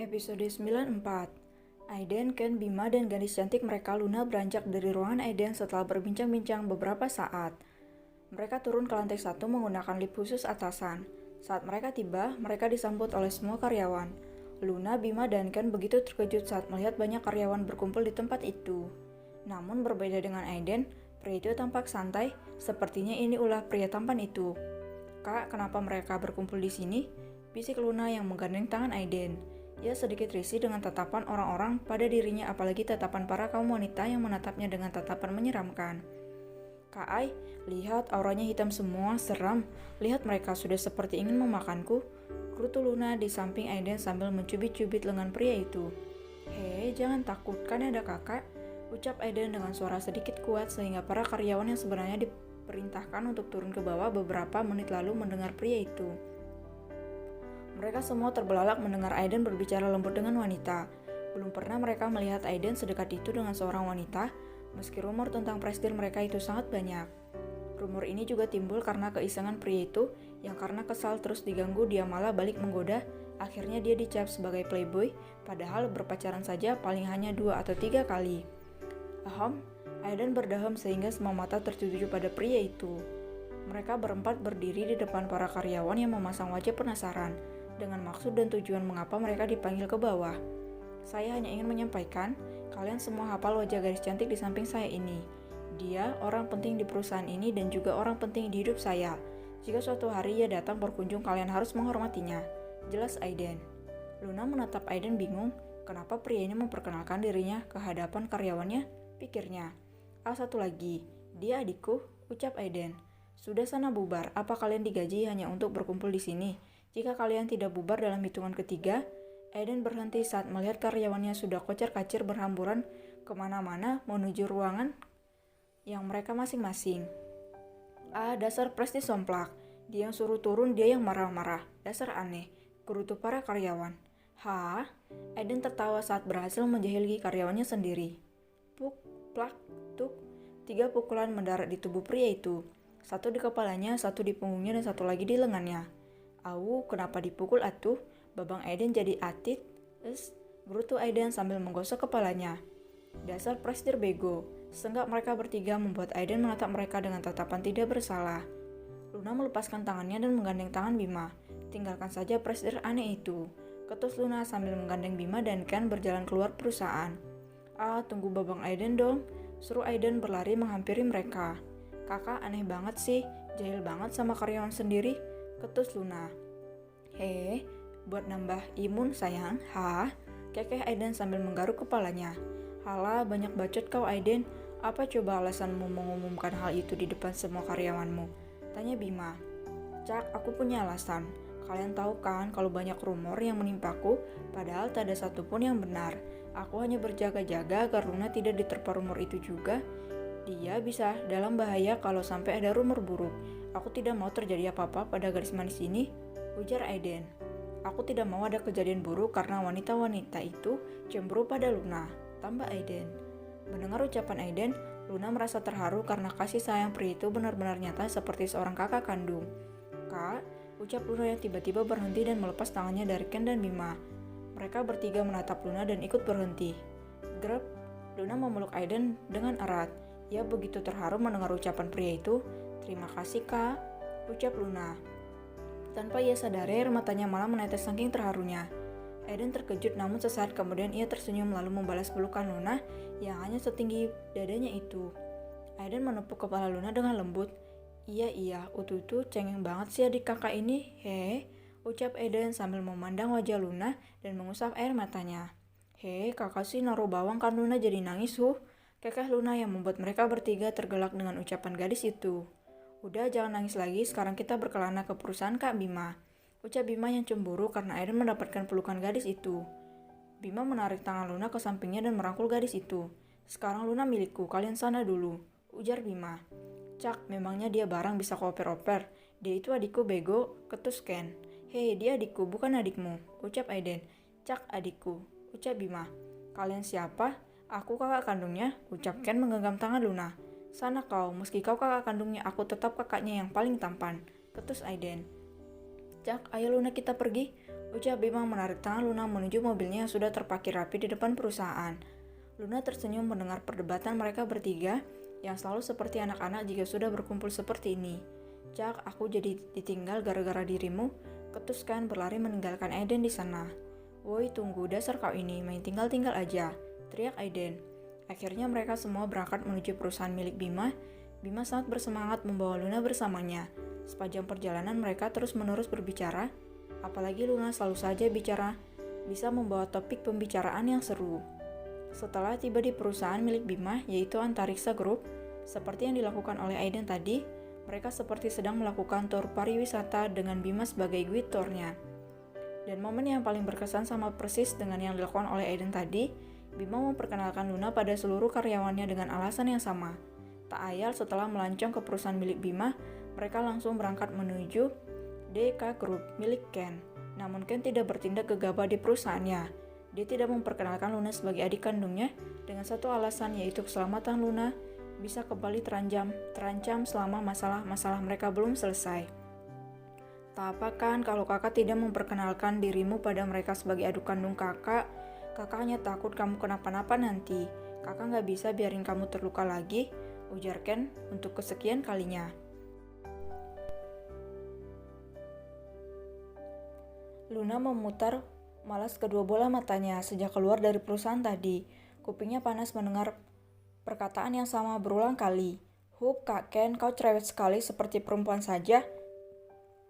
Episode 94. Aiden, Ken, Bima, dan gadis cantik mereka Luna beranjak dari ruangan Aiden setelah berbincang-bincang beberapa saat. Mereka turun ke lantai 1 menggunakan lift khusus atasan. Saat mereka tiba, mereka disambut oleh semua karyawan. Luna, Bima, dan Ken begitu terkejut saat melihat banyak karyawan berkumpul di tempat itu. Namun berbeda dengan Aiden, pria itu tampak santai, sepertinya ini ulah pria tampan itu. "Kak, kenapa mereka berkumpul di sini?" bisik Luna yang menggandeng tangan Aiden. Ia sedikit risih dengan tatapan orang-orang pada dirinya, apalagi tatapan para kaum wanita yang menatapnya dengan tatapan menyeramkan. "Kak Ai, lihat auranya hitam semua, seram. Lihat mereka sudah seperti ingin memakanku," gerutu Luna di samping Aiden sambil mencubit-cubit lengan pria itu. "Hei, jangan takut, kan ada kakak," ucap Aiden dengan suara sedikit kuat sehingga para karyawan yang sebenarnya diperintahkan untuk turun ke bawah beberapa menit lalu mendengar pria itu. Mereka semua terbelalak mendengar Aiden berbicara lembut dengan wanita. Belum pernah mereka melihat Aiden sedekat itu dengan seorang wanita, meski rumor tentang prestir mereka itu sangat banyak. Rumor ini juga timbul karena keisengan pria itu, yang karena kesal terus diganggu dia malah balik menggoda. Akhirnya dia dicap sebagai playboy, padahal berpacaran saja paling hanya 2 atau 3 kali. Aiden berdaham sehingga semua mata tertuju pada pria itu. Mereka berempat berdiri di depan para karyawan yang memasang wajah penasaran dengan maksud dan tujuan mengapa mereka dipanggil ke bawah. "Saya hanya ingin menyampaikan, kalian semua hafal wajah gadis cantik di samping saya ini. Dia orang penting di perusahaan ini dan juga orang penting di hidup saya. Jika suatu hari ia datang berkunjung, kalian harus menghormatinya," jelas Aiden. Luna menatap Aiden bingung, kenapa pria ini memperkenalkan dirinya ke hadapan karyawannya, pikirnya. "Satu lagi, dia adikku," ucap Aiden. "Sudah sana bubar, apa kalian digaji hanya untuk berkumpul di sini? Jika kalian tidak bubar dalam hitungan ketiga," Aiden berhenti saat melihat karyawannya sudah kocar-kacir berhamburan kemana-mana menuju ruangan yang mereka masing-masing. Dasar prestis somplak. Dia yang suruh turun, dia yang marah-marah. Dasar aneh," gerutu para karyawan. "Hah?" Aiden tertawa saat berhasil menjahili karyawannya sendiri. Puk, plak, tuk. 3 pukulan mendarat di tubuh pria itu. 1 di kepalanya, 1 di punggungnya, dan 1 lagi di lengannya. "Au, kenapa dipukul atuh? Babang Aiden jadi atit." Gerutu Aiden sambil menggosok kepalanya. "Dasar prestir bego." Senggak mereka bertiga membuat Aiden menatap mereka dengan tatapan tidak bersalah. Luna melepaskan tangannya dan menggandeng tangan Bima. "Tinggalkan saja prestir aneh itu," ketus Luna sambil menggandeng Bima dan Ken berjalan keluar perusahaan. Tunggu Babang Aiden dong," suruh Aiden berlari menghampiri mereka. "Kakak aneh banget sih, jahil banget sama karyawan sendiri," ketus Luna. Buat nambah imun sayang, kekeh Aiden sambil menggaruk kepalanya. "Halah, banyak bacot kau Aiden, apa coba alasanmu mengumumkan hal itu di depan semua karyawanmu?" tanya Bima. "Cak, aku punya alasan. Kalian tahu kan kalau banyak rumor yang menimpaku, padahal tak ada satupun yang benar. Aku hanya berjaga-jaga agar Luna tidak diterpa rumor itu juga. Dia bisa dalam bahaya kalau sampai ada rumor buruk. Aku tidak mau terjadi apa-apa pada gadis manis ini," ujar Aiden. "Aku tidak mau ada kejadian buruk karena wanita-wanita itu cemburu pada Luna," tambah Aiden. Mendengar ucapan Aiden, Luna merasa terharu karena kasih sayang pria itu benar-benar nyata seperti seorang kakak kandung. "Kak," ucap Luna yang tiba-tiba berhenti dan melepas tangannya dari Ken dan Bima. Mereka bertiga menatap Luna dan ikut berhenti. Grep, Luna memeluk Aiden dengan erat. Ia begitu terharu mendengar ucapan pria itu. "Terima kasih Kak," ucap Luna. Tanpa ia sadari, air matanya malah menetes saking terharunya. Aiden terkejut, namun sesaat kemudian ia tersenyum lalu membalas pelukan Luna yang hanya setinggi dadanya itu. Aiden menepuk kepala Luna dengan lembut. Iya, utuh cengeng banget sih adik kakak ini, ucap Aiden sambil memandang wajah Luna dan mengusap air matanya. Kakak sih naruh bawang kan Luna jadi nangis, kekeh Luna yang membuat mereka bertiga tergelak dengan ucapan gadis itu. "Udah, jangan nangis lagi, sekarang kita berkelana ke perusahaan Kak Bima," ucap Bima yang cemburu karena Aiden mendapatkan pelukan gadis itu. Bima menarik tangan Luna ke sampingnya dan merangkul gadis itu. "Sekarang Luna milikku, kalian sana dulu," ujar Bima. "Cak, memangnya dia barang bisa koper-oper? Dia itu adikku bego," ketus Ken. "Dia adikku, bukan adikmu," ucap Aiden. "Cak, adikku," ucap Bima. "Kalian siapa?" "Aku kakak kandungnya," ucap Ken menggenggam tangan Luna. "Sana kau, meski kau kakak kandungnya, aku tetap kakaknya yang paling tampan," ketus Aiden. "Cak, ayo Luna kita pergi," Ucap Bima menarik tangan Luna menuju mobilnya yang sudah terparkir rapi di depan perusahaan. Luna tersenyum mendengar perdebatan mereka bertiga yang selalu seperti anak-anak jika sudah berkumpul seperti ini. "Cak, aku jadi ditinggal gara-gara dirimu," ketuskan berlari meninggalkan Aiden di sana. "Woi, tunggu, dasar kau ini, main tinggal-tinggal aja," teriak Aiden. Akhirnya mereka semua berangkat menuju perusahaan milik Bima. Bima sangat bersemangat membawa Luna bersamanya. Sepanjang perjalanan mereka terus-menerus berbicara, apalagi Luna selalu saja bicara, bisa membawa topik pembicaraan yang seru. Setelah tiba di perusahaan milik Bima, yaitu Antariksa Group, seperti yang dilakukan oleh Aiden tadi, mereka seperti sedang melakukan tur pariwisata dengan Bima sebagai guide tournya. Dan momen yang paling berkesan sama persis dengan yang dilakukan oleh Aiden tadi, Bima memperkenalkan Luna pada seluruh karyawannya dengan alasan yang sama. Tak ayal setelah melancong ke perusahaan milik Bima, mereka langsung berangkat menuju DK Group milik Ken. Namun Ken tidak bertindak gegabah di perusahaannya. Dia tidak memperkenalkan Luna sebagai adik kandungnya dengan satu alasan, yaitu keselamatan Luna bisa kembali terancam selama masalah-masalah mereka belum selesai. "Tak apa kan kalau kakak tidak memperkenalkan dirimu pada mereka sebagai adik kandung kakak? Kakak hanya takut kamu kenapa-napa nanti. Kakak gak bisa biarin kamu terluka lagi," ujar Ken untuk kesekian kalinya. Luna memutar malas kedua bola matanya sejak keluar dari perusahaan tadi. Kupingnya panas mendengar perkataan yang sama berulang kali. "Hup, Kak Ken, kau cerewet sekali seperti perempuan saja,"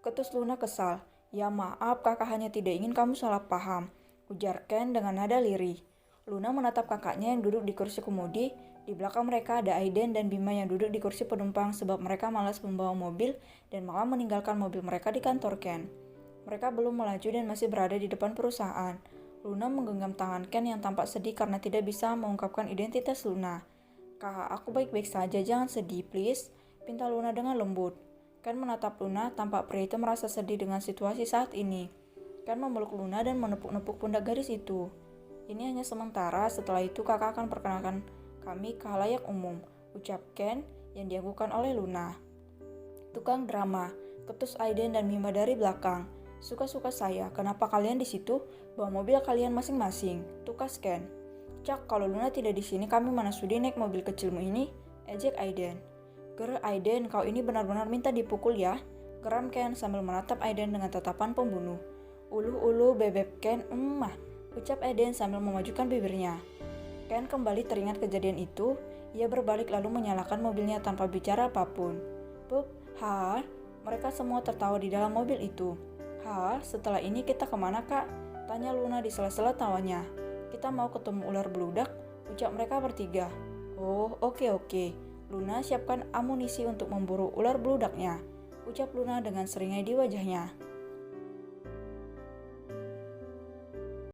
ketus Luna kesal. "Ya maaf, kakak hanya tidak ingin kamu salah paham," ujar Ken dengan nada lirih. Luna menatap kakaknya yang duduk di kursi kemudi. Di belakang mereka ada Aiden dan Bima yang duduk di kursi penumpang sebab mereka malas membawa mobil dan malah meninggalkan mobil mereka di kantor Ken. Mereka belum melaju dan masih berada di depan perusahaan. Luna menggenggam tangan Ken yang tampak sedih karena tidak bisa mengungkapkan identitas Luna. "Kak, aku baik-baik saja, jangan sedih, please," pinta Luna dengan lembut. Ken menatap Luna, tampak pria itu merasa sedih dengan situasi saat ini. Ken memeluk Luna dan menepuk-nepuk pundak gadis itu. "Ini hanya sementara, setelah itu kakak akan perkenalkan kami ke khalayak umum," ucap Ken yang dianggukkan oleh Luna. "Tukang drama," ketus Aiden dan Bima dari belakang. "Suka-suka saya, kenapa kalian di situ? Bawa mobil kalian masing-masing," tukas Ken. "Cak, kalau Luna tidak di sini kami mana sudi naik mobil kecilmu ini," ejek Aiden. "Ger, Aiden, kau ini benar-benar minta dipukul ya," geram Ken sambil menatap Aiden dengan tatapan pembunuh. "Ulu bebek Ken, ucap Aiden sambil memajukan bibirnya. Ken kembali teringat kejadian itu. Ia berbalik lalu menyalakan mobilnya tanpa bicara apapun. "Pup, mereka semua tertawa di dalam mobil itu. Setelah ini kita kemana, Kak?" tanya Luna di sela-sela tawanya. "Kita mau ketemu ular beludak," ucap mereka bertiga. "Oh, oke. Luna, siapkan amunisi untuk memburu ular beludaknya," ucap Luna dengan seringai di wajahnya.